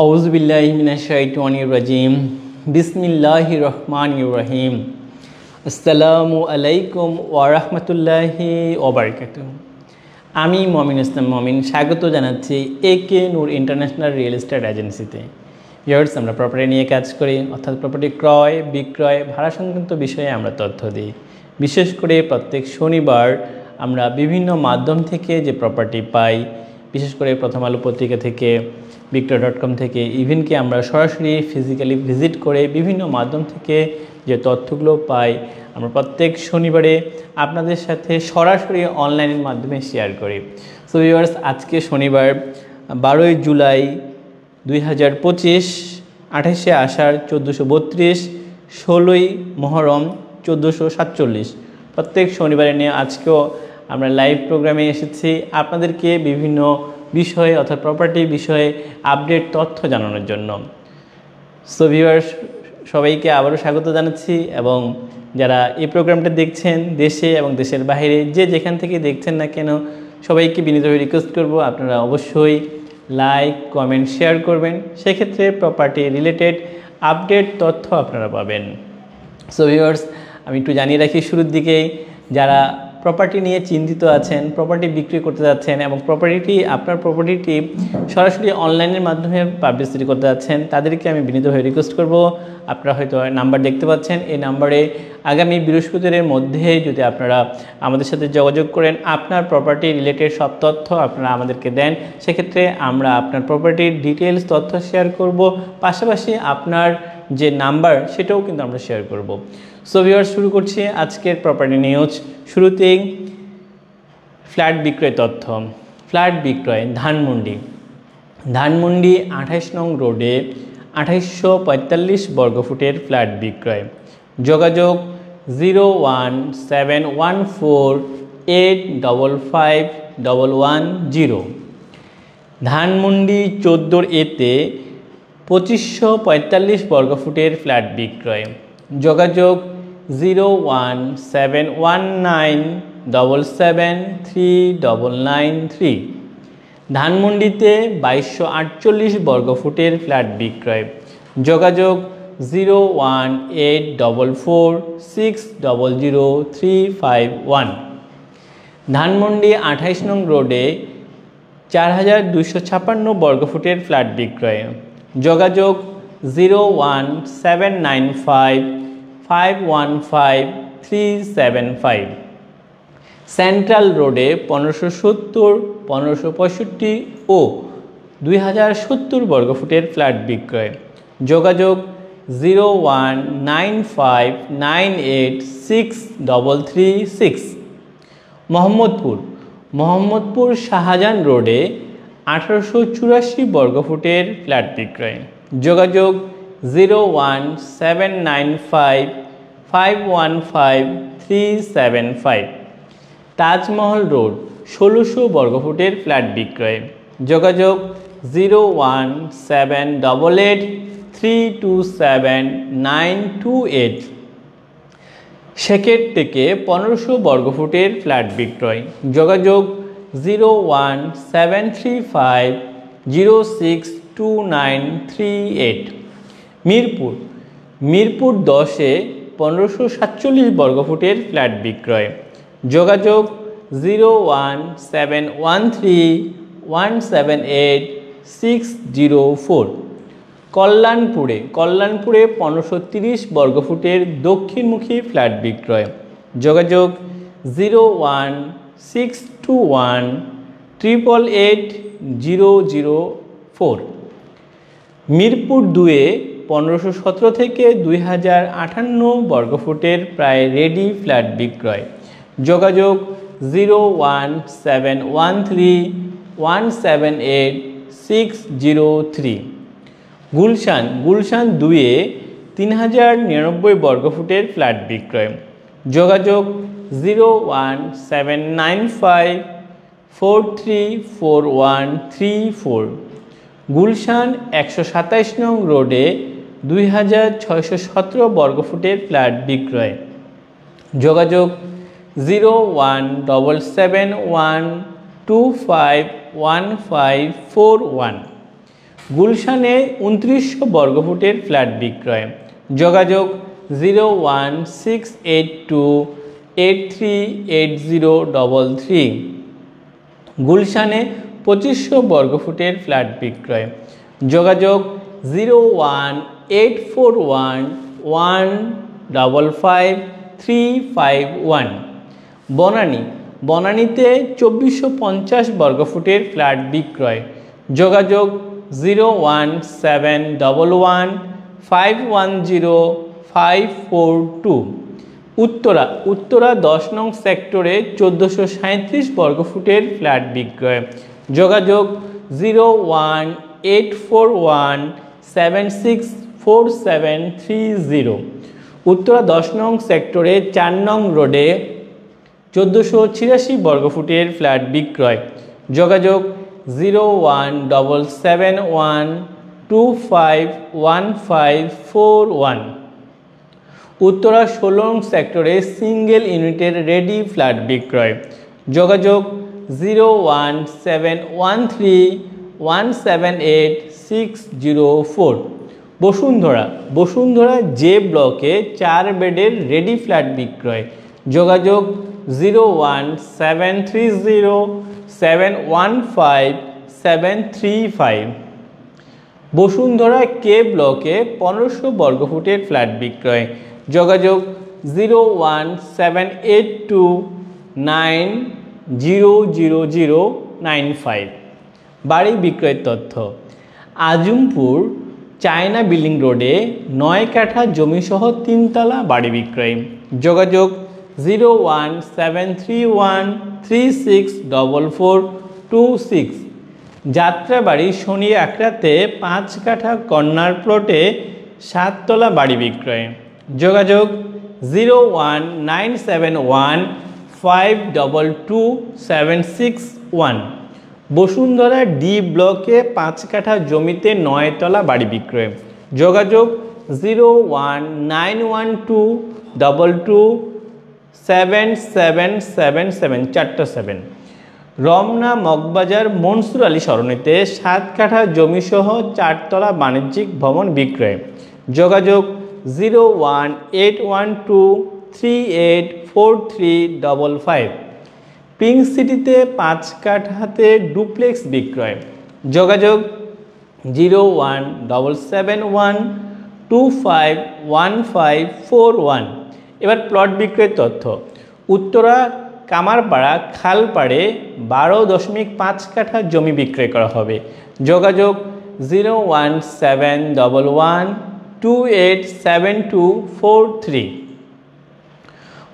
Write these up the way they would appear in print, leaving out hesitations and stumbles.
আউযুবিল্লাহি মিনাশ শাইতানির রাজিম। বিসমিল্লাহির রহমানির রহিম। আসসালামু আলাইকুম ওয়া রাহমাতুল্লাহি ওয়া বারাকাতুহু। আমি মমিন ইসলাম মমিন স্বাগত জানাচ্ছি একে নূর ইন্টারন্যাশনাল রিয়েল এস্টেট এজেন্সিতে। ভিউয়ার্স, আমরা প্রপার্টি নিয়ে কাজ করি, অর্থাৎ প্রপার্টি ক্রয় বিক্রয় ভাড়া সংক্রান্ত বিষয়ে আমরা তথ্য দিই। বিশেষ করে প্রত্যেক শনিবার আমরা বিভিন্ন মাধ্যম থেকে যে প্রপার্টি পাই, বিশেষ করে প্রথম আলো পত্রিকা থেকে, বিক্রয়.com থেকে, ইভেন কি আমরা সরাসরি ফিজিক্যালি ভিজিট করে বিভিন্ন মাধ্যম থেকে যে তথ্যগুলো পাই, আমরা প্রত্যেক শনিবারে আপনাদের সাথে সরাসরি অনলাইনের মাধ্যমে শেয়ার করি। সো ভিউয়ার্স, আজকে শনিবার 12ই জুলাই 2025, 28শে আষাঢ় 1432, 16ই মহরম 1447। প্রত্যেক শনিবারে নিয়ে আজকেও আমরা লাইভ প্রোগ্রামে এসেছি আপনাদেরকে বিভিন্ন বিষয়ে অর্থাৎ প্রপার্টি বিষয়ে আপডেট তথ্য জানানোর জন্য। সো ভিউয়ার্স, সবাইকে আবারও স্বাগত জানাচ্ছি, এবং যারা এই প্রোগ্রামটা দেখছেন দেশে এবং দেশের বাইরে যে যেখান থেকে দেখছেন না কেন, সবাইকে বিনীতভাবে রিকোয়েস্ট করব আপনারা অবশ্যই লাইক কমেন্ট শেয়ার করবেন। সেক্ষেত্রে প্রপার্টি রিলেটেড আপডেট তথ্য আপনারা পাবেন। সো ভিউয়ার্স, আমি একটু জানিয়ে রাখি শুরুর দিকেই, যারা প্রপার্টি নিয়ে চিন্তিত আছেন, প্রপার্টি বিক্রি করতে যাচ্ছেন এবং আপনার প্রপার্টিটি সরাসরি অনলাইনের মাধ্যমে পাবলিসিটি করতে যাচ্ছেন, তাদেরকে আমি বিনীতভাবে রিকোয়েস্ট করব, আপনারা হয়তো নাম্বার দেখতে পাচ্ছেন, এই নাম্বারে আগামী বৃহস্পতিবারের মধ্যে যদি আপনারা আমাদের সাথে যোগাযোগ করেন, আপনার প্রপার্টি রিলেটেড সব তথ্য আপনারা আমাদেরকে দেন, সেক্ষেত্রে আমরা আপনার প্রপার্টির ডিটেলস তথ্য শেয়ার করব, পাশাপাশি আপনার যে নাম্বার সেটাও কিন্তু আমরা শেয়ার করব। সো ভিউয়ার্স, শুরু করছি আজকের প্রপার্টি নিউজ। শুরুতেই ফ্ল্যাট বিক্রয় তথ্য। ফ্ল্যাট বিক্রয় ধানমন্ডি 28 নং রোডে 2845 বর্গফুটের ফ্ল্যাট বিক্রয়। যোগাযোগ 01714855110। ধানমন্ডি 14 এতে 2545 বর্গফুটের ফ্ল্যাট বিক্রয়। যোগাযোগ 01719773993। ধানমন্ডিতে 2248 বর্গফুটের ফ্ল্যাট বিক্রয়। যোগাযোগ 01844600351। ধানমন্ডি 28 নং রোডে 4256 বর্গফুটের ফ্ল্যাট বিক্রয়। যোগাযোগ 01795515375। সেন্ট্রাল রোডে 1570, 1565 ও 2070 বর্গফুটের ফ্ল্যাট বিক্রয়। যোগাযোগ 01959863336। মোহাম্মদপুর শাহজাহান রোডে 1884 বর্গফুটের ফ্ল্যাট বিক্রয়। যোগাযোগ 01795515375। তাজমহল রোড 1600 বর্গফুটের ফ্ল্যাট বিক্রয়। যোগাযোগ 01788327928। শেখের থেকে 1500 বর্গফুটের ফ্ল্যাট বিক্রয়। যোগাযোগ 01735062938। মিরপুর 10-এ 1547 বর্গফুটের ফ্ল্যাট বিক্রয়। যোগাযোগ 01713178604। কল্যাণপুরে 1530 বর্গফুটের দক্ষিণমুখী ফ্ল্যাট বিক্রয়। যোগাযোগ 01621888004। মিরপুর 2-এ 1517 থেকে 2058 বর্গফুটের প্রায় রেডি ফ্ল্যাট বিক্রয়। যোগাযোগ 01713178603। গুলশান 2-এ 3099 বর্গফুটের ফ্ল্যাট বিক্রয়। যোগাযোগ 01795434134। গুলশান 127 নং রোডে 2617 বর্গফুটের ফ্ল্যাট বিক্রয়। যোগাযোগ 01771251541। গুলশানে 2900 বর্গফুটের ফ্ল্যাট বিক্রয়। যোগাযোগ 01682838033। গুলশানে 2500 বর্গফুটের ফ্ল্যাট বিক্রয়। যোগাযোগ 01841155351। বনানী, বনানীতে 2450 বর্গফুটের ফ্ল্যাট বিক্রয়। যোগাযোগ 01711510542। উত্তরা, উত্তরা 10 নং সেক্টরে 1437 বর্গফুটের ফ্ল্যাট বিক্রয়। যোগাযোগ 01841764730। উত্তরা 10 নং সেক্টরে 4 নং রোডে 1486 বর্গফুটের ফ্ল্যাট বিক্রয়। যোগাযোগ 01711251541। উত্তরা 16 নং সেক্টরে সিঙ্গেল ইউনিটের রেডি ফ্ল্যাট বিক্রয়। যোগাযোগ 01713178604। বসুন্ধরা, বসুন্ধরা জে ব্লকে 4 বেডের রেডি ফ্ল্যাট বিক্রয়। যোগাযোগ 01730715735। বসুন্ধরা কে ব্লকে 1500 বর্গফুটের ফ্ল্যাট বিক্রয়। যোগাযোগ 01782900095। বাড়ি বিক্রয়ের তথ্য। আজমপুর চায়না বিল্ডিং রোডে 9 কাঠা জমিসহ 3 তলা বাড়ি বিক্রয়। যোগাযোগ 01731364426। যাত্রাবাড়ি শনি একরাতে 5 কাঠা কর্নার প্লটে 7 তলা বাড়ি বিক্রয়। যোগাযোগ 01971522761। বসুন্ধরা ডি ব্লকে 5 কাঠা জমিতে 9 তলা বাড়ি বিক্রয়। যোগাযোগ 01912227777 রমনা মগবাজার মনসুর আলী সরণিতে 7 কাঠা জমিসহ 4 তলা বাণিজ্যিক ভবন বিক্রয়। যোগাযোগ 01812384355। পিঙ্ক সিটিতে 5 কাঠাতে ডুপ্লেক্স বিক্রয়। যোগাযোগ 01071251541। এবার প্লট বিক্রয়ের তথ্য। উত্তরা কামারপাড়া খালপাড়ে 12.5 কাঠা জমি বিক্রয় করা হবে। যোগাযোগ 01711287243।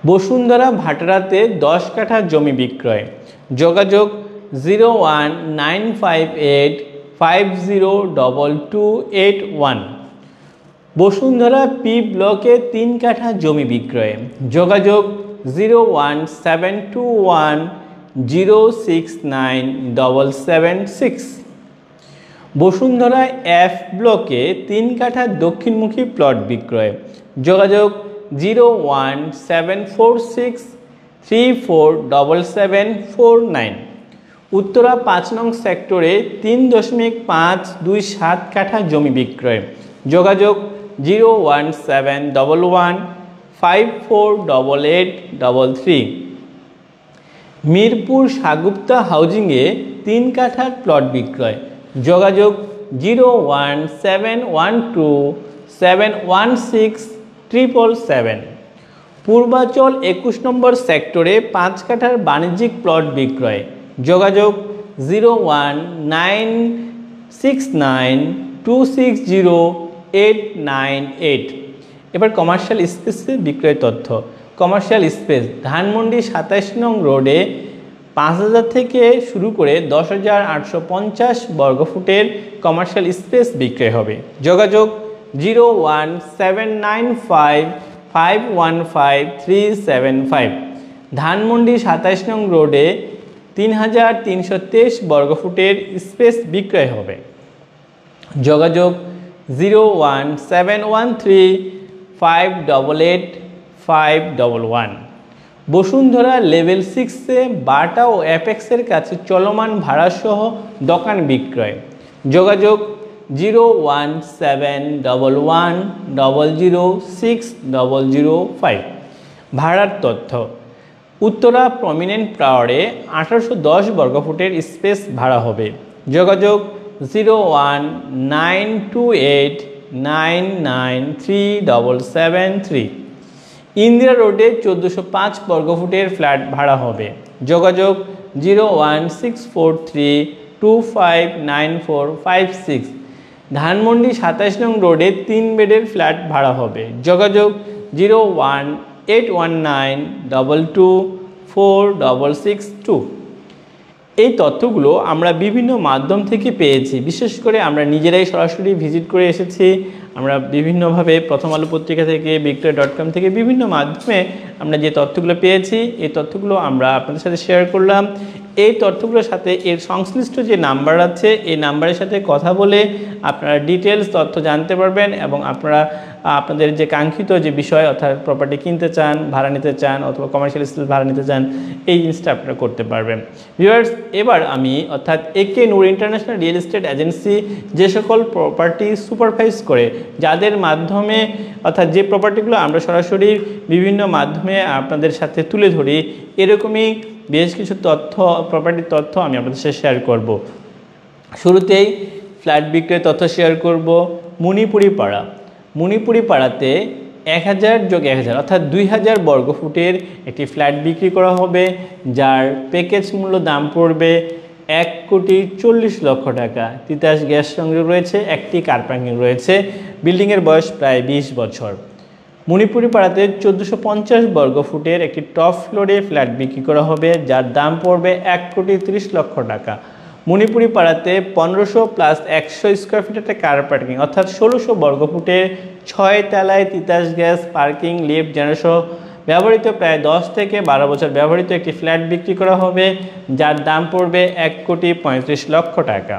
বসুন্ধরা ভাটারাতে 10 কাঠা জমি বিক্রয়। যোগাযোগ 01958502281। বসুন্ধরা পি ব্লকে 3 কাঠা জমি বিক্রয়। যোগাযোগ 01721069776। বসুন্ধরা এফ ব্লকে 3 কাঠা দক্ষিণমুখী প্লট বিক্রয়। যোগাযোগ 01746347749। উত্তরা 5 নং সেক্টরে 3.527 কাঠা জমি বিক্রয়। যোগাযোগ 01711548833। মিরপুর সাগুপ্তা হাউজিংয়ে 3 কাঠার প্লট বিক্রয়। যোগাযোগ 01712716777। পূর্বাচল 21 নম্বর সেক্টরে 5 কাঠার বাণিজ্যিক প্লট বিক্রয়। যোগাযোগ 01969260898। এবার কমার্শিয়াল স্পেসের বিক্রয় তথ্য। কমার্শিয়াল স্পেস ধানমন্ডি 27 নং রোডে 5000 থেকে শুরু করে 10,850 বর্গফুটের কমার্শিয়াল স্পেস বিক্রয় হবে। যোগাযোগ 01795515375। ধানমন্ডি 27 নং রোডে 3323 বর্গফুটের স্পেস বিক্রয় হবে। যোগাযোগ 01713588511। বসুন্ধরা লেভেল 6-এ বাটা ও অ্যাপেক্সের কাছে চলমান ভাড়াসহ দোকান বিক্রয়। যোগাযোগ 01711006005। ভাড়ার তথ্য: উত্তরা প্রমিনেন্ট টাওয়ারে 1810 বর্গফুটের স্পেস ভাড়া হবে। যোগাযোগ 01928993773। ইন্দিরা রোডে 1405 বর্গফুটের ফ্ল্যাট ভাড়া হবে। যোগাযোগ 01643259456। ধানমন্ডি 27 নং রোডে 3 বেডের ফ্ল্যাট ভাড়া হবে। যোগাযোগ 01819224662। এই তথ্যগুলো আমরা বিভিন্ন মাধ্যম থেকে পেয়েছি। বিশেষ করে আমরা নিজেরাই সরাসরি ভিজিট করে এসেছি। আমরা বিভিন্নভাবে প্রথম আলো পত্রিকা থেকে, victoria.com থেকে বিভিন্ন মাধ্যমে আমরা যে তথ্যগুলো পেয়েছি, এই তথ্যগুলো আমরা আপনাদের সাথে শেয়ার করলাম। এই তথ্যগুলোর সাথে এর সংশ্লিষ্ট যে নাম্বার আছে, এই নাম্বারের সাথে কথা বলে আপনারা ডিটেলস তথ্য জানতে পারবেন এবং আপনারা আপনাদের যে কাঙ্ক্ষিত যে বিষয়, অর্থাৎ প্রপার্টি কিনতে চান, ভাড়া নিতে চান অথবা কমার্শিয়াল স্কেল ভাড়া নিতে চান, এই জিনিসটা আপনারা করতে পারবেন। ভিউয়ার্স, এবার আমি অর্থাৎ একে নূর ইন্টারন্যাশনাল রিয়েল এস্টেট এজেন্সি যে সকল প্রপার্টি সুপারভাইজ করে, যাদের মাধ্যমে অর্থাৎ যে প্রপার্টিগুলো আমরা সরাসরি বিভিন্ন মাধ্যমে আপনাদের সাথে তুলে ধরি, এরকমই বেশ কিছু তথ্য, প্রপার্টির তথ্য আমি আপনাদের সাথে শেয়ার করব। শুরুতেই ফ্ল্যাট বিক্রয়ের তথ্য শেয়ার করব। মণিপুরি পাড়া। মণিপুরি পাড়াতে 1000+1000 অর্থাৎ 2000 বর্গফুটের একটি ফ্ল্যাট বিক্রি করা হবে, যার প্যাকেজ মূল্য দাম পড়বে 1,40,00,000 টাকা। তিতাস গ্যাস সংযোগ রয়েছে, একটি কার পার্কিং রয়েছে, বিল্ডিংয়ের বয়স প্রায় 20 বছর। মণিপুরি পাড়াতে 1450 বর্গফুটের একটি টপ ফ্লোরে ফ্ল্যাট বিক্রি করা হবে, যার দাম পড়বে 1,30,00,000 টাকা। মণিপুরি পাড়াতে 1500 + 100 স্কোয়ার ফিট একটা কার পার্কিং অর্থাৎ 1600 বর্গফুটের 6 তলায় Titas gas parking, lift, generator ব্যবহৃত প্রায় 10 থেকে 12 বছর ব্যবহৃত একটি ফ্ল্যাট বিক্রি করা হবে, যার দাম পড়বে 1,35,00,000 টাকা।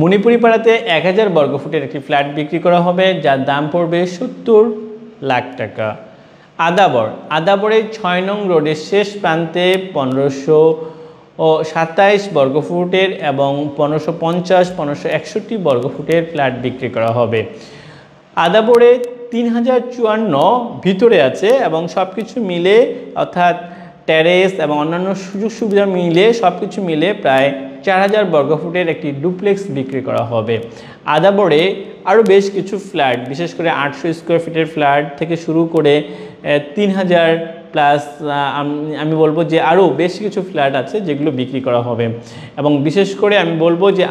মণিপুরি পাড়াতে 1000 বর্গফুটের একটি ফ্ল্যাট বিক্রি করা হবে, যার দাম পড়বে 70 লাখ টাকা। আদাবর। আদাবরে 6 নং রোডের শেষ প্রান্তে 1527 বর্গফুটের এবং 1550, 1561 বর্গফুটের ফ্ল্যাট বিক্রি করা হবে। আদাবরে 3054 ভিতরে আছে এবং সব কিছু মিলে অর্থাৎ টেরেস এবং অন্যান্য সুযোগ সুবিধা মিলে সব কিছু মিলে প্রায় 4000 বর্গফুটের একটি ডুপ্লেক্স বিক্রি করা হবে। আদাবরে আরও বেশ কিছু ফ্ল্যাট, বিশেষ করে 800 স্কোয়ার ফিটের ফ্ল্যাট থেকে শুরু করে 3000 প্লাস আমি বলবো যে আরও বেশ কিছু ফ্ল্যাট আছে যেগুলো বিক্রি করা হবে। এবং বিশেষ করে আমি বলবো যে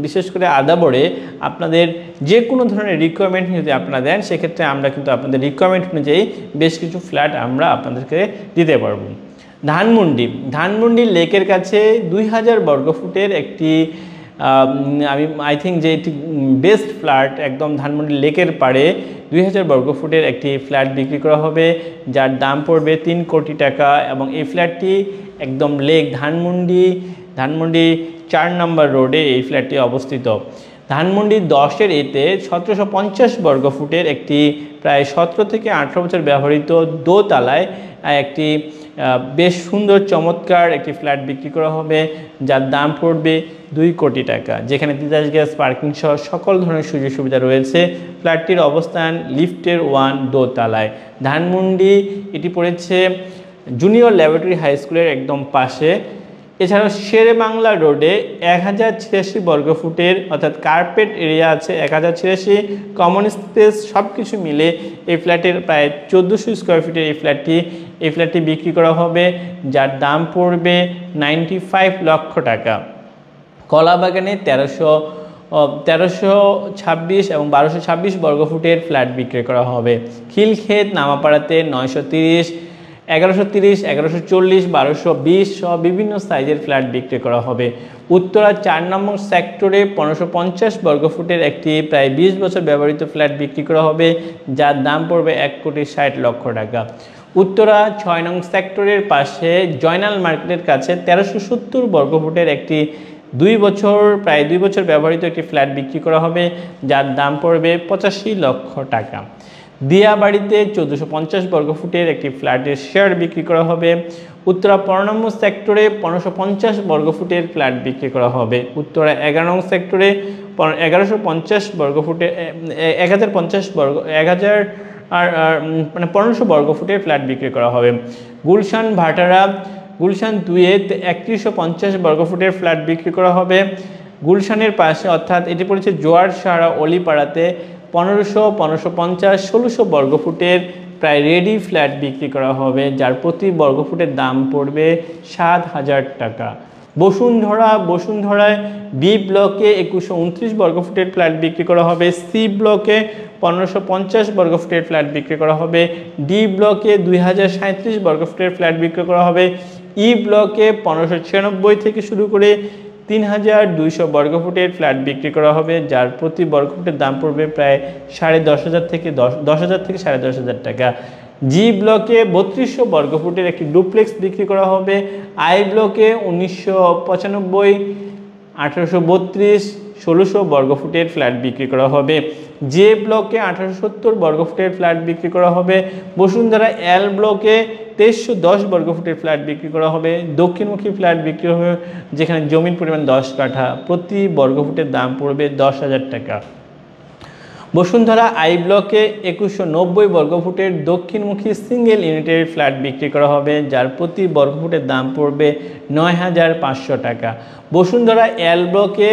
বিশেষ করে আদাবরে আপনাদের যে কোনো ধরনের রিকোয়ারমেন্ট যদি আপনারা দেন, সেক্ষেত্রে আমরা কিন্তু আপনাদের রিকোয়ারমেন্ট অনুযায়ী বেশ কিছু ফ্ল্যাট আমরা আপনাদেরকে দিতে পারবো। ধানমন্ডি। ধানমন্ডি লেকের কাছে 2000 বর্গফুটের একটি আই থিঙ্ক যে এটি বেস্ট ফ্ল্যাট, একদম ধানমন্ডি লেকের পাড়ে 2000 বর্গফুটের একটি ফ্ল্যাট বিক্রি করা হবে, যার দাম পড়বে 3 কোটি টাকা। এবং এই ফ্ল্যাটটি একদম লেক, ধানমন্ডি 4 নম্বর রোডে এই ফ্ল্যাটটি অবস্থিত। ধানমন্ডি 10-এর এতে 1750 বর্গফুটের একটি প্রায় 17 থেকে 18 বছর ব্যবহৃত দোতলায় একটি বেশ সুন্দর চমৎকার একটি ফ্ল্যাট বিক্রি করা হবে, যার দাম পড়বে 2 কোটি টাকা, যেখানে তিতাস গ্যাস পার্কিং সহ সকল ধরনের সুযোগ সুবিধা রয়েছে। ফ্ল্যাটটির অবস্থান লিফটের 1 দোতলায়। ধানমন্ডি এটি পড়েছে জুনিয়র ল্যাবরেটরি হাই স্কুলের একদম পাশে। এছাড়াও শেরে বাংলা রোডে 1086 বর্গফুটের অর্থাৎ কার্পেট এরিয়া আছে 1086, কমন স্পেস সব কিছু মিলে এই ফ্ল্যাটের প্রায় 1400 স্কোয়ার ফিটের এই ফ্ল্যাটটি বিক্রি করা হবে, যার দাম পড়বে 95 লক্ষ টাকা। কলাবাগানে 1326 এবং 1226 বর্গফুটের ফ্ল্যাট বিক্রি করা হবে। খিলক্ষেত নামাপাড়াতে 930, 1130, 1140, 1220 সহ বিভিন্ন সাইজের ফ্ল্যাট বিক্রি করা হবে। উত্তরা 4 নম্বর সেক্টরে 1550 বর্গফুটের একটি প্রায় 20 বছর ব্যবহৃত ফ্ল্যাট বিক্রি করা হবে, যার দাম পড়বে 1,60,00,000 টাকা। উত্তরা 6 নং সেক্টরের পাশে জয়নাল মার্কেটের কাছে 1370 বর্গফুটের একটি প্রায় 2 বছর ব্যবহৃত একটি ফ্ল্যাট বিক্রি করা হবে, যার দাম পড়বে 85 লক্ষ টাকা। দিয়াবাড়িতে 1450 বর্গফুটের একটি ফ্ল্যাটের শেয়ার বিক্রি করা হবে। উত্তরা 15 নম্বর সেক্টরে 1550 বর্গফুটের ফ্ল্যাট বিক্রি করা হবে। উত্তরা 11 নম্বর সেক্টরে 1150 বর্গফুটে 1000 মানে 1500 বর্গফুটের ফ্ল্যাট বিক্রি করা হবে। গুলশান ভাটারা গুলশান 2-এ 3150 বর্গফুটের ফ্ল্যাট বিক্রি করা হবে। গুলশানের পাশে অর্থাৎ এটি পড়েছে জোয়ার সারা অলিপাড়াতে 1500, 1550, 1600 বর্গফুটের প্রায় রেডি ফ্ল্যাট বিক্রি করা হবে, যার প্রতি বর্গফুটের দাম পড়বে 7000 টাকা। বসুন্ধরায় বি ব্লকে 2129 বর্গফুটের ফ্ল্যাট বিক্রি করা হবে। সি ব্লকে 1550 বর্গফুটের ফ্ল্যাট বিক্রি করা হবে। ডি ব্লকে 2037 বর্গফুটের ফ্ল্যাট বিক্রি করা হবে। ই ব্লকে 1596 থেকে শুরু করে 3200 বর্গফুটের ফ্ল্যাট বিক্রি করা হবে, যার প্রতি বর্গফুটের দাম পড়বে প্রায় 10,500 থেকে 10,000 থেকে 10,500 টাকা। জি ব্লকে 3200 বর্গফুটের একটি ডুপ্লেক্স বিক্রি করা হবে। আই ব্লকে 1995, 1832, 1600 বর্গফুটের ফ্ল্যাট বিক্রি করা হবে। জে ব্লকে 1870 বর্গফুটের ফ্ল্যাট বিক্রি করা হবে। বসুন্ধরা এল ব্লকে 2310 বর্গফুটের ফ্ল্যাট বিক্রি করা হবে। দক্ষিণমুখী ফ্ল্যাট বিক্রি হবে যেখানে জমির পরিমাণ 10 কাঠা, প্রতি বর্গফুটের দাম পড়বে 10,000 টাকা। বসুন্ধরা আই ব্লকে 2190 বর্গফুটের দক্ষিণমুখী সিঙ্গেল ইউনিটের ফ্ল্যাট বিক্রি করা হবে, যার প্রতি বর্গফুটের দাম পড়বে 9500 টাকা। বসুন্ধরা এল ব্লকে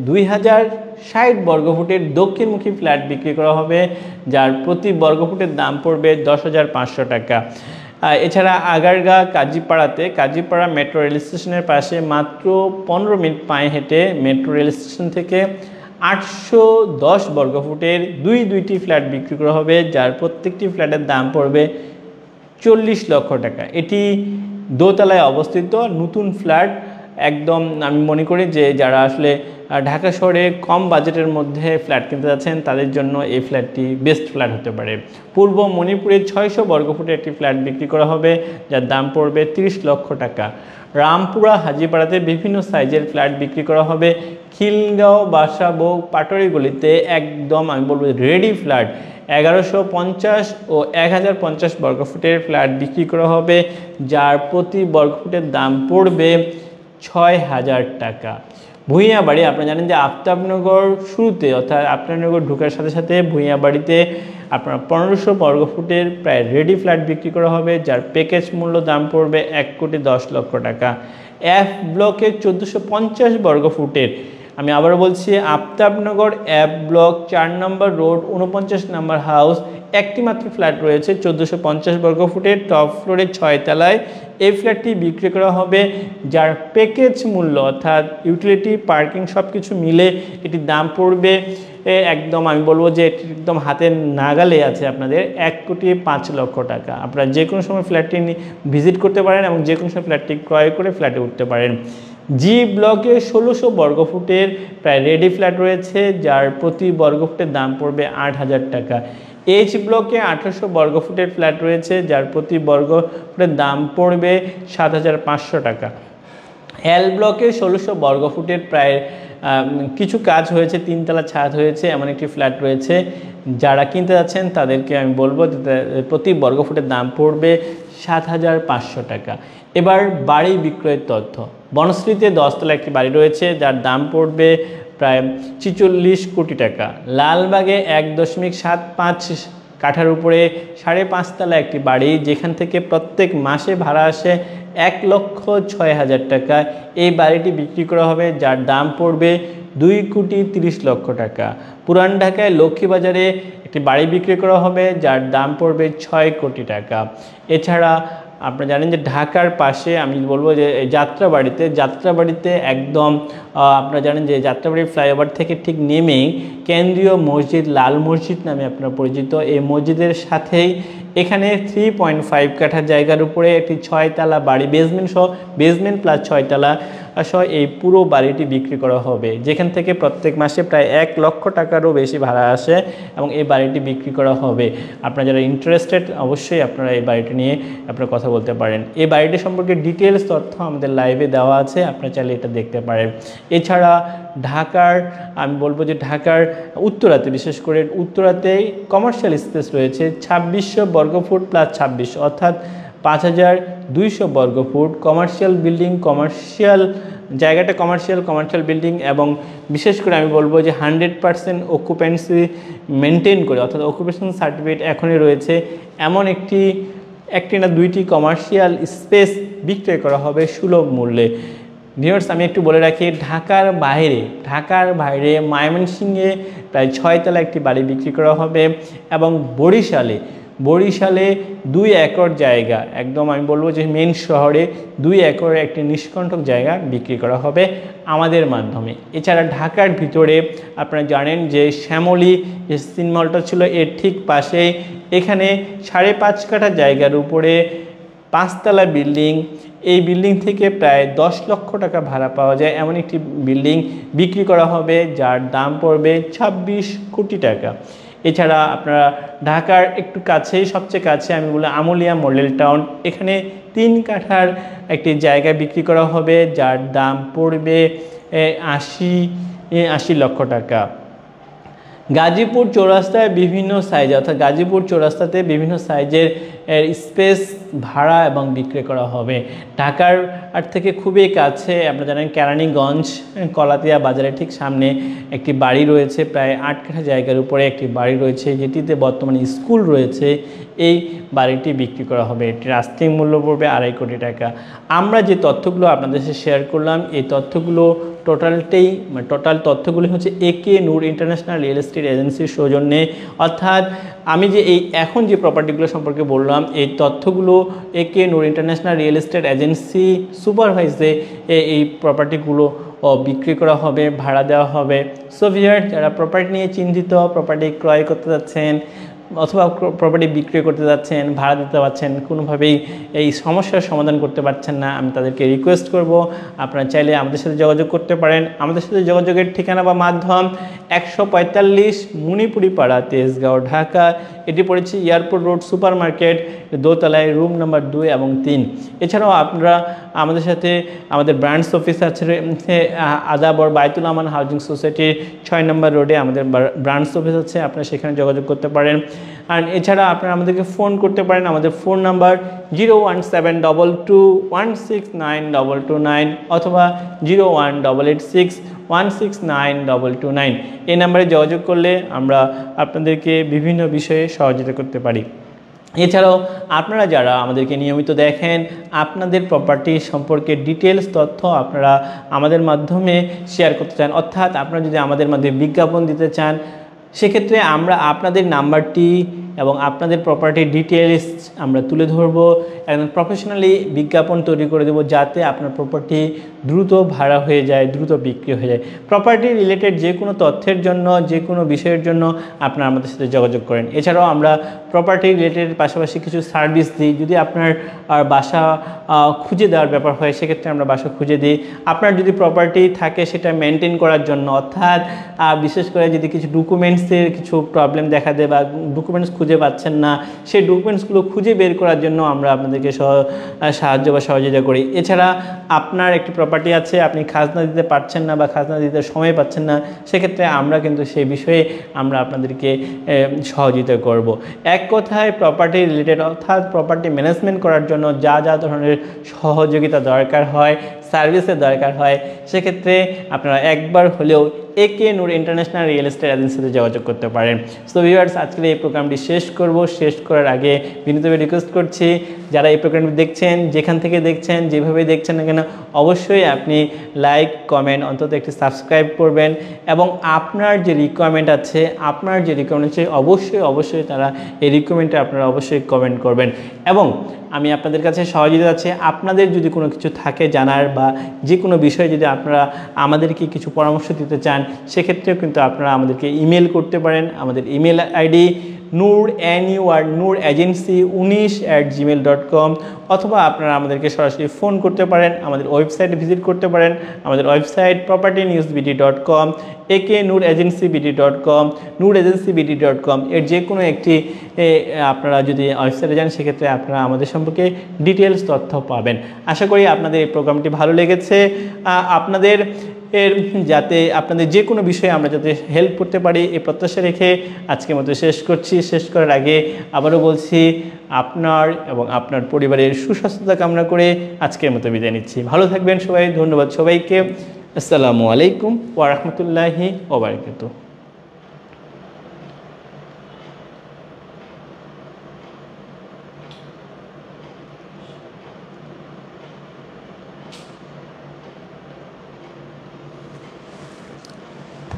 2060 বর্গফুটের দক্ষিণমুখী ফ্ল্যাট বিক্রি করা হবে, যার প্রতি বর্গফুটের দাম পড়বে 10,500 টাকা। এছাড়া আগারগাঁ কাজীপাড়া মেট্রো রেল স্টেশনের পাশে মাত্র 15 মিনিট পায়ে হেঁটে মেট্রো রেল স্টেশন থেকে 810 বর্গফুটের দুইটি ফ্ল্যাট বিক্রি করা হবে, যার প্রত্যেকটি ফ্ল্যাটের দাম পড়বে 40 লক্ষ টাকা। এটি দোতলায় অবস্থিত নতুন ফ্ল্যাট। একদম আমি মনে করি যে যারা আসলে ঢাকা শহরে কম বাজেটের মধ্যে ফ্ল্যাট কিনতে যাচ্ছেন তাদের জন্য এই ফ্ল্যাটটি বেস্ট ফ্ল্যাট হতে পারে। পূর্ব মণিপুরে 600 বর্গফুটের একটি ফ্ল্যাট বিক্রি করা হবে, যার দাম পড়বে 30 লক্ষ টাকা। রামপুরা হাজীপাড়াতে বিভিন্ন সাইজের ফ্ল্যাট বিক্রি করা হবে। খিলগাঁও বাসাবো পাটরি গলিতে একদম আমি বলবো রেডি ফ্ল্যাট 1150 ও 1050 বর্গফুটের ফ্ল্যাট বিক্রি করা হবে, যার প্রতি বর্গফুটের দাম পড়বে 6000 টাকা। ভূঁইয়াবাড়ি আপনারা জানেন যে আফতাবনগর শুরুতে অর্থাৎ আফতাবনগর ঢোকার সাথে সাথে ভূঁইয়াবাড়িতে আপনার 1500 বর্গফুটের প্রায় রেডি ফ্ল্যাট বিক্রি করা হবে, যার প্যাকেজ মূল্য দাম পড়বে 1,10,00,000 টাকা। এফ ব্লকে 1450 বর্গফুটের, আমি আবারও বলছি আফতাবনগর এফ ব্লক 4 নম্বর রোড 49 নম্বর হাউস, একটি মাত্র ফ্ল্যাট রয়েছে 1450 বর্গফুটের, টপ ফ্লোরে 6 তলায়। এই ফ্ল্যাটটি বিক্রি করা হবে, যার প্যাকেজ মূল্য অর্থাৎ ইউটিলিটি পার্কিং সব কিছু মিলে এটির দাম পড়বে একদম আমি বলবো যে একদম হাতের নাগালে আছে আপনাদের 1,05,00,000 টাকা। আপনারা যে কোনো সময় ফ্ল্যাটটি ভিজিট করতে পারেন এবং যে কোনো সময় ফ্ল্যাটটি ক্রয় করে ফ্ল্যাটে উঠতে পারেন। জি ব্লকে 1600 বর্গফুটের প্রায় রেডি ফ্ল্যাট রয়েছে, যার প্রতি বর্গফুটের দাম পড়বে 8000 টাকা। এইচ ব্লকে 1800 বর্গফুটের ফ্ল্যাট রয়েছে, যার প্রতি বর্গফুটের দাম পড়বে 7500 টাকা। এল ব্লকে 1600 বর্গফুটের প্রায় কিছু কাজ হয়েছে, 3 তলা ছাদ হয়েছে এমন একটি ফ্ল্যাট রয়েছে। যারা কিনতে যাচ্ছেন তাদেরকে আমি বলবো প্রতি বর্গফুটের দাম পড়বে 7500 টাকা। এবার বাড়ি বিক্রয়ের তথ্য। বনশ্রীতে 10 তলা একটি বাড়ি রয়েছে, যার দাম পড়বে প্রায় 46 কোটি টাকা। লালবাগে 1.75 কাঠার উপরে 5.5 তলা একটি বাড়ি, যেখান থেকে প্রত্যেক মাসে ভাড়া আসে 1,06,000 টাকা। এই বাড়িটি বিক্রি করা হবে, যার দাম পড়বে 2,30,00,000 টাকা। পুরান ঢাকায় লক্ষ্মীবাজারে একটি বাড়ি বিক্রি করা হবে, যার দাম পড়বে 6 কোটি টাকা। এছাড়া আপনারা জানেন যে ঢাকার পাশে আমি বলবো যে যাত্রাবাড়িতে একদম আপনারা জানেন যে যাত্রাবাড়ি ফ্লাইওভার থেকে ঠিক নেমেই কেন্দ্রীয় মসজিদ লাল মসজিদ নামে আপনারা পরিচিত, এই মসজিদের সাথেই এখানে 3.5 কাঠা জায়গার উপরে একটি 6 তলা বাড়ি বেসমেন্ট প্লাস 6 তলা সহ এই পুরো বাড়িটি বিক্রি করা হবে, যেখান থেকে প্রত্যেক মাসে প্রায় 1 লক্ষ টাকারও বেশি ভাড়া আসে এবং এই বাড়িটি বিক্রি করা হবে। আপনারা যারা ইন্টারেস্টেড অবশ্যই আপনারা এই বাড়িটি নিয়ে আপনারা কথা বলতে পারেন। এই বাড়িটি সম্পর্কে ডিটেলস তথ্য আমাদের লাইভে দেওয়া আছে, আপনারা চাইলে এটা দেখতে পারেন। এছাড়া আমি বলবো যে ঢাকার উত্তরাতে, বিশেষ করে উত্তরাতেই কমার্শিয়াল স্পেস রয়েছে 2600 বর্গফুট প্লাস 26, অর্থাৎ 5200 বর্গফুট, কমার্শিয়াল বিল্ডিং, কমার্শিয়াল জায়গাটা কমার্শিয়াল বিল্ডিং, এবং বিশেষ করে আমি বলবো যে 100% অকুপেন্সি মেনটেন করে, অর্থাৎ অকুপেশন সার্টিফিকেট এখনই রয়েছে এমন একটি না দুইটি কমার্শিয়াল স্পেস বিক্রয় করা হবে সুলভ মূল্যে। ভিউয়ার্স, আমি একটু বলে রাখি, ঢাকার বাইরে ময়মনসিংহে প্রায় 6 তলা একটি বাড়ি বিক্রি করা হবে, এবং বরিশালে 2 একর জায়গা, একদম আমি বলবো যে মেন শহরে 2 একরের একটি নিষ্কণ্টক জায়গা বিক্রি করা হবে আমাদের মাধ্যমে। এছাড়া ঢাকার ভিতরে আপনারা জানেন যে শ্যামলী যে সিনেমা হলটা ছিল এর ঠিক পাশে, এখানে 5.5 কাঠা জায়গার উপরে 5 তলা বিল্ডিং, এই বিল্ডিং থেকে প্রায় 10 লক্ষ টাকা ভাড়া পাওয়া যায় এমন একটি বিল্ডিং বিক্রি করা হবে, যার দাম পড়বে 26 কোটি টাকা। এছাড়া আপনারা ঢাকার একটু কাছেই, সবচেয়ে কাছে আমি বলি আমুলিয়া মডেল টাউন, এখানে 3 কাঠার একটি জায়গা বিক্রি করা হবে, যার দাম পড়বে 80 লক্ষ টাকা। গাজীপুর চৌরাস্তায় বিভিন্ন সাইজে, অর্থাৎ গাজীপুর চৌরাস্তাতে বিভিন্ন সাইজের স্পেস ভাড়া এবং বিক্রি করা হবে। ঢাকার থেকে খুবই কাছে, আপনারা জানেন কেরানীগঞ্জ কলাতিয়া বাজারের ঠিক সামনে একটি বাড়ি রয়েছে, প্রায় 8 কাঠা জায়গার উপরে একটি বাড়ি রয়েছে, যেটিতে বর্তমানে স্কুল রয়েছে। এই বাড়িটি বিক্রি করা হবে, এটির আস্তিক মূল্য পড়বে 2.5 কোটি টাকা। আমরা যে তথ্যগুলো আপনাদের সাথে শেয়ার করলাম, এই তথ্যগুলো টোটাল তথ্যগুলি হচ্ছে একে নূর ইন্টারন্যাশনাল রিয়েল এস্টেট এজেন্সির সৌজন্যে, অর্থাৎ আমি যে এখন যে প্রপার্টিগুলো সম্পর্কে বললাম, এই তথ্যগুলো একে নূর ইন্টারন্যাশনাল রিয়েল এস্টেট এজেন্সি সুপারভাইজে এই প্রপার্টিগুলো বিক্রি করা হবে, ভাড়া দেওয়া হবে। সো ভিউয়ার্স, যারা প্রপার্টি নিয়ে চিন্তিত, প্রপার্টি ক্রয় করতে যাচ্ছেন অথবা প্রপার্টি বিক্রি করতে যাচ্ছেন, ভাড়া দিতে পারছেন, কোনোভাবেই এই সমস্যার সমাধান করতে পারছেন না, আমি তাদেরকে রিকোয়েস্ট করব আপনারা চাইলে আমাদের সাথে যোগাযোগ করতে পারেন। আমাদের সাথে যোগাযোগের ঠিকানা বা মাধ্যম 145 মণিপুরি পাড়া, তেজগাঁও, ঢাকা। এটি পড়েছে এয়ারপোর্ট রোড সুপার মার্কেট, দোতলায়, রুম নাম্বার 2 এবং 3। এছাড়াও আপনারা আমাদের সাথে আমাদের ব্রাঞ্চ অফিস আছে আদাবর বাইতুল আমান হাউজিং সোসাইটির 6 নম্বর রোডে আমাদের ব্রাঞ্চ অফিস আছে, আপনারা সেখানে যোগাযোগ করতে পারেন। আর এছাড়া আপনারা আমাদেরকে ফোন করতে পারেন, আমাদের ফোন নাম্বার 01722169229 অথবা 01886169229। এই নাম্বারে যোগাযোগ করলে আমরা আপনাদেরকে বিভিন্ন বিষয়ে সহযোগিতা করতে পারি। এছাড়াও আপনারা যারা আমাদেরকে নিয়মিত দেখেন, আপনাদের প্রপার্টি সম্পর্কে ডিটেলস তথ্য আপনারা আমাদের মাধ্যমে শেয়ার করতে চান, অর্থাৎ আপনারা যদি আমাদের মাধ্যমে বিজ্ঞাপন দিতে চান, সেক্ষেত্রে আমরা আপনাদের নাম্বারটি এবং আপনাদের প্রপার্টির ডিটেলস আমরা তুলে ধরব, একদম প্রফেশনালি বিজ্ঞাপন তৈরি করে দেব, যাতে আপনার প্রপার্টি দ্রুত ভাড়া হয়ে যায়, দ্রুত বিক্রি হয়ে যায়। প্রপার্টি রিলেটেড যে কোনো তথ্যের জন্য, যে কোনো বিষয়ের জন্য আপনারা আমাদের সাথে যোগাযোগ করেন। এছাড়াও আমরা প্রপার্টি রিলেটেড পাশাপাশি কিছু সার্ভিস দিই। যদি আপনার বাসা খুঁজে দেওয়ার ব্যাপার হয়, সেক্ষেত্রে আমরা বাসা খুঁজে দিই। আপনার যদি প্রপার্টি থাকে সেটা মেনটেন করার জন্য, অর্থাৎ বিশেষ করে যদি কিছু ডকুমেন্টসের কিছু প্রবলেম দেখা দেয় বা ডকুমেন্টস খুঁজে পাচ্ছেন না, সেই ডকুমেন্টসগুলো খুঁজে বের করার জন্য আমরা আপনাদেরকে সাহায্য বা সহযোগিতা করি। এছাড়া আপনার একটি প্রপার্টি আছে, আপনি খাজনা দিতে পারছেন না বা খাজনা দিতে সময় পাচ্ছেন না, সেক্ষেত্রে আমরা কিন্তু সেই বিষয়ে আমরা আপনাদেরকে সহযোগিতা করব। এক কথায় প্রপার্টি রিলেটেড, অর্থাৎ প্রপার্টি ম্যানেজমেন্ট করার জন্য যা যা ধরনের সহযোগিতা দরকার হয়, সার্ভিসের দরকার হয়, সেক্ষেত্রে আপনারা একবার হলেও একে নূর ইন্টারন্যাশনাল রিয়েল এস্টেট এজেন্সিতে যোগাযোগ করতে পারেন। সো ভিউয়ার্স, আজকের এই প্রোগ্রামটি শেষ করার আগে বিনীতভাবে রিকোয়েস্ট করছি, যারা এই প্রোগ্রামটি দেখছেন, যেখান থেকে দেখছেন, যেভাবে দেখছেন না কেন, অবশ্যই আপনি লাইক, কমেন্ট, অন্তত একটি সাবস্ক্রাইব করবেন, এবং আপনার যে রিকোয়ারমেন্ট আছে অবশ্যই তারা এই রিকোয়ারমেন্টে আপনারা অবশ্যই কমেন্ট করবেন। এবং আমি আপনাদের কাছে সহযোগিতা আছে, আপনাদের যদি কোনো কিছু থাকে জানার বা যে কোনো বিষয়ে যদি আপনারা আমাদেরকে কিছু পরামর্শ দিতে চান, সেক্ষেত্রেও কিন্তু আপনারা আমাদেরকে ইমেল করতে পারেন। আমাদের ইমেল আইডি nuragency19@gmail.com, অথবা আপনারা আমাদেরকে সরাসরি ফোন করতে পারেন, আমাদের ওয়েবসাইটে ভিজিট করতে পারেন। আমাদের ওয়েবসাইট propertynewsbd.com, aknuragencybd.com, nuragencybd.com, এর যে কোনো একটি আপনারা যদি ওয়েবসাইটে যান, সেক্ষেত্রে আপনারা আমাদের সম্পর্কে ডিটেলস তথ্য পাবেন। আশা করি আপনাদের এই প্রোগ্রামটি ভালো লেগেছে। আপনাদের এর যাতে আপনাদের যে কোনো বিষয়ে আমরা যাতে হেল্প করতে পারি এই প্রত্যাশা রেখে আজকের মতো শেষ করছি। শেষ করার আগে আবারও বলছি, আপনার এবং আপনার পরিবারের সুস্বাস্থ্যতা কামনা করে আজকের মতো বিদায় নিচ্ছি। ভালো থাকবেন সবাই। ধন্যবাদ সবাইকে। আসসালামু আলাইকুম ওয়া রাহমাতুল্লাহি ওয়া বারাকাতুহু।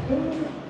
Thank you.